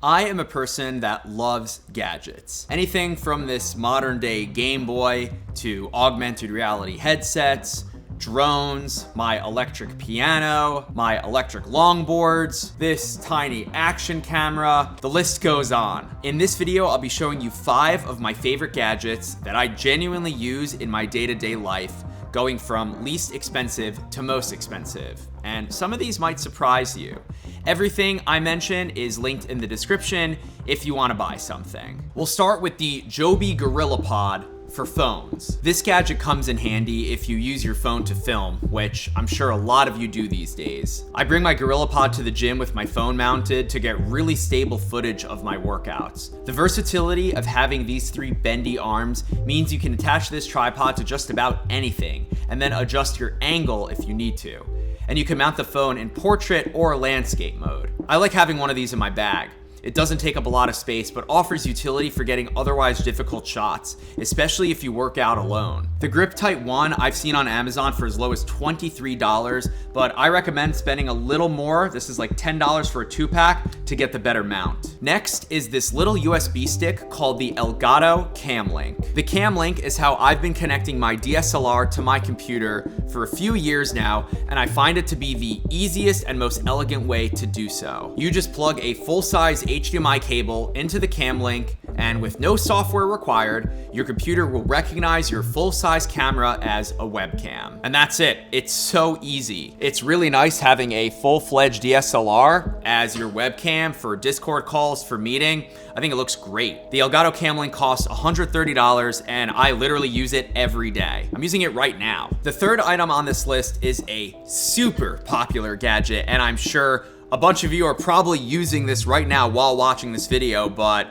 I am a person that loves gadgets. Anything from this modern day Game Boy to augmented reality headsets, drones, my electric piano, my electric longboards, this tiny action camera, the list goes on. In this video, I'll be showing you 5 of my favorite gadgets that I genuinely use in my day-to-day life, going from least expensive to most expensive. And some of these might surprise you. Everything I mention is linked in the description if you want to buy something. We'll start with the Joby Gorillapod for phones. This gadget comes in handy if you use your phone to film, which I'm sure a lot of you do these days. I bring my Gorillapod to the gym with my phone mounted to get really stable footage of my workouts. The versatility of having these 3 bendy arms means you can attach this tripod to just about anything and then adjust your angle if you need to. And you can mount the phone in portrait or landscape mode. I like having one of these in my bag. It doesn't take up a lot of space, but offers utility for getting otherwise difficult shots, especially if you work out alone. The Grip Tight 1 I've seen on Amazon for as low as $23, but I recommend spending a little more. This is like $10 for a 2-pack to get the better mount. Next is this little USB stick called the Elgato Cam Link. The Cam Link is how I've been connecting my DSLR to my computer for a few years now, and I find it to be the easiest and most elegant way to do so. You just plug a full-size HDMI cable into the Cam Link, and with no software required, your computer will recognize your full-size camera as a webcam. And that's it. It's so easy. It's really nice having a full-fledged DSLR as your webcam for Discord calls, for meeting. I think it looks great. The Elgato Cam Link costs $130, and I literally use it every day. I'm using it right now. The third item on this list is a super popular gadget, and I'm sure a bunch of you are probably using this right now while watching this video, but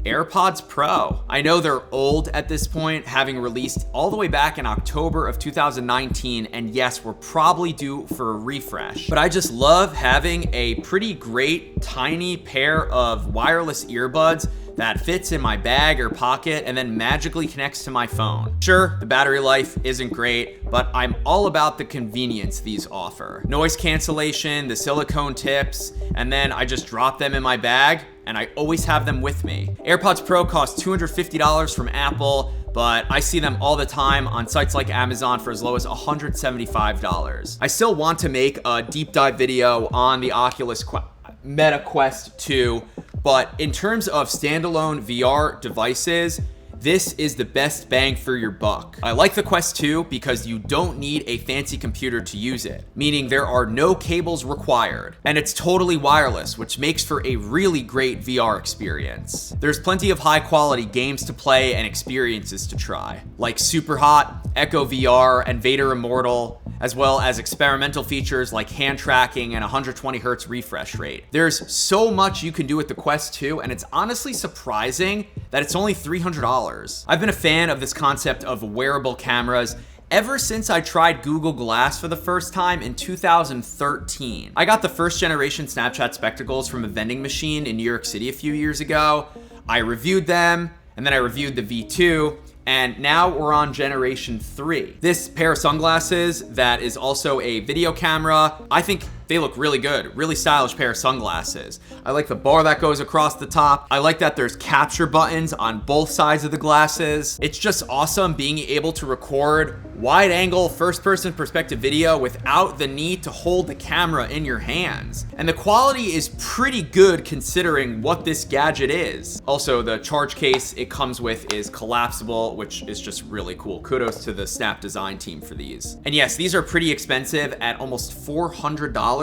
AirPods Pro. I know they're old at this point, having released all the way back in October of 2019, and yes, we're probably due for a refresh. But I just love having a pretty great tiny pair of wireless earbuds that fits in my bag or pocket and then magically connects to my phone. Sure, the battery life isn't great, but I'm all about the convenience these offer. Noise cancellation, the silicone tips, and then I just drop them in my bag and I always have them with me. AirPods Pro cost $250 from Apple, but I see them all the time on sites like Amazon for as low as $175. I still want to make a deep dive video on the Oculus Quest 2, but in terms of standalone VR devices, this is the best bang for your buck. I like the Quest 2 because you don't need a fancy computer to use it, meaning there are no cables required, and it's totally wireless, which makes for a really great VR experience. There's plenty of high quality games to play and experiences to try, like Superhot, Echo VR, and Vader Immortal, as well as experimental features like hand tracking and 120 Hz refresh rate. There's so much you can do with the Quest 2, and it's honestly surprising that it's only $300. I've been a fan of this concept of wearable cameras ever since I tried Google Glass for the first time in 2013. I got the first generation Snapchat spectacles from a vending machine in New York City a few years ago. I reviewed them, and then I reviewed the V2, and now we're on generation 3. This pair of sunglasses that is also a video camera, I think they look really good, really stylish pair of sunglasses. I like the bar that goes across the top. I like that there's capture buttons on both sides of the glasses. It's just awesome being able to record wide angle first person perspective video without the need to hold the camera in your hands. And the quality is pretty good considering what this gadget is. Also, the charge case it comes with is collapsible, which is just really cool. Kudos to the Snap design team for these. And yes, these are pretty expensive at almost $400.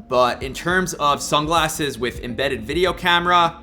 But in terms of sunglasses with embedded video camera,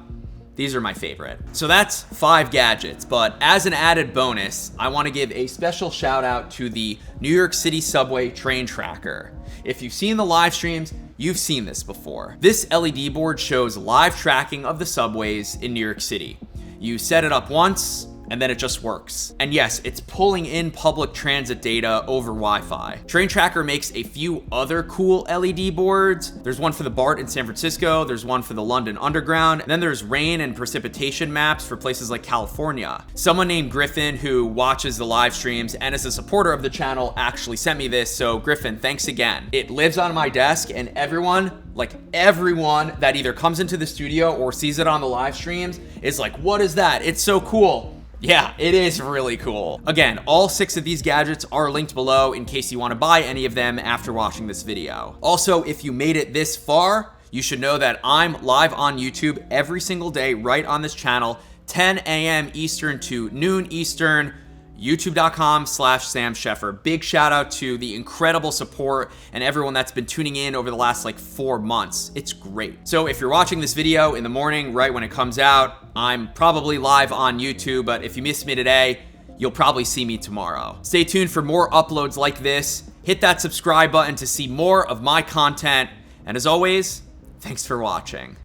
these are my favorite. So that's 5 gadgets, but as an added bonus, I want to give a special shout out to the New York City subway train tracker. If you've seen the live streams, you've seen this before. This LED board shows live tracking of the subways in New York City. You set it up once, and then it just works. And yes, it's pulling in public transit data over Wi-Fi. Train Tracker makes a few other cool LED boards. There's one for the BART in San Francisco, there's one for the London Underground, and then there's rain and precipitation maps for places like California. Someone named Griffin, who watches the live streams and is a supporter of the channel, actually sent me this, so Griffin, thanks again. It lives on my desk, and everyone Like everyone that either comes into the studio or sees it on the live streams is like, what is that? It's so cool. Yeah, it is really cool. Again, all 6 of these gadgets are linked below in case you want to buy any of them after watching this video. Also, if you made it this far, you should know that I'm live on YouTube every single day right on this channel, 10 a.m. Eastern to noon Eastern, youtube.com/Sam Sheffer. Big shout out to the incredible support and everyone that's been tuning in over the last like 4 months. It's great. So if you're watching this video in the morning, right when it comes out, I'm probably live on YouTube, but if you missed me today, you'll probably see me tomorrow. Stay tuned for more uploads like this. Hit that subscribe button to see more of my content. And as always, thanks for watching.